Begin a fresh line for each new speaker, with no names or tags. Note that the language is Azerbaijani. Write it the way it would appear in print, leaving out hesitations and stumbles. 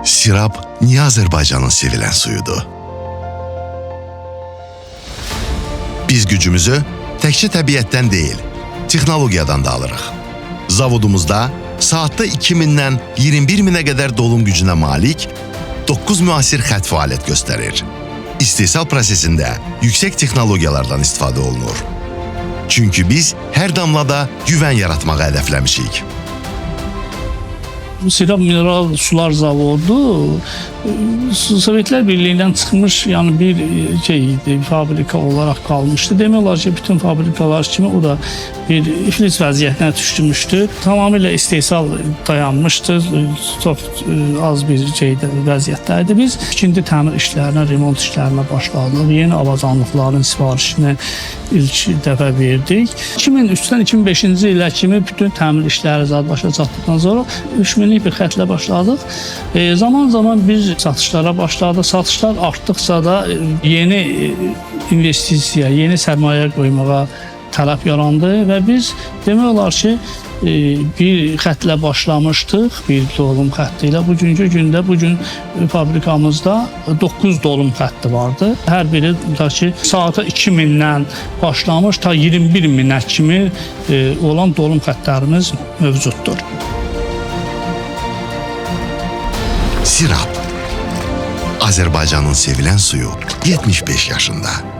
Sirab niyə Azərbaycanın sevilən suyudur? Biz gücümüzü təkcə təbiətdən deyil, texnologiyadan da alırıq. Zavodumuzda saatda 2000-dən 21.000-ə qədər dolum gücünə malik 9 müasir xətt fəaliyyət göstərir. İstehsal prosesində yüksək texnologiyalardan istifadə olunur. Çünki biz hər damlada güvən yaratmağı hədəfləmişik.
Sirab Mineral Sular Zavodu Sovetlər Birliyindən çıxmış bir fabrika olaraq qalmışdı. Demək olar ki, bütün fabrikalar kimi o da bir iflis vəziyyətinə düşmüşdü. Tamamilə istehsal dayanmışdı. Çox az bir vəziyyətdəydi. Biz ikinci təmir işlərinə, remont işlərinə başladıq. Yeni avadanlıqların sifarişini ilk dəfə verdik. 2003-dən 2005-ci ilə kimi bütün təmir işləri başa çatdıqdan sonra 3000-lik bir xətlə başladıq. Zaman biz satışlara başladıq. Satışlar artdıqca da yeni investisiya, yeni sərmayə qoymağa tələb yarandı və biz demək olar ki, bir xətlə başlamışdıq, bir dolum xətti ilə. Bugünkü gündə, bugün fabrikamızda 9 dolum xətti vardı. Hər biri saata 2000-dən başlamış, ta 21.000-ə kimi olan dolum xəttlərimiz mövcuddur.
Sirab, Azərbaycanın sevilən suyu 75 yaşında.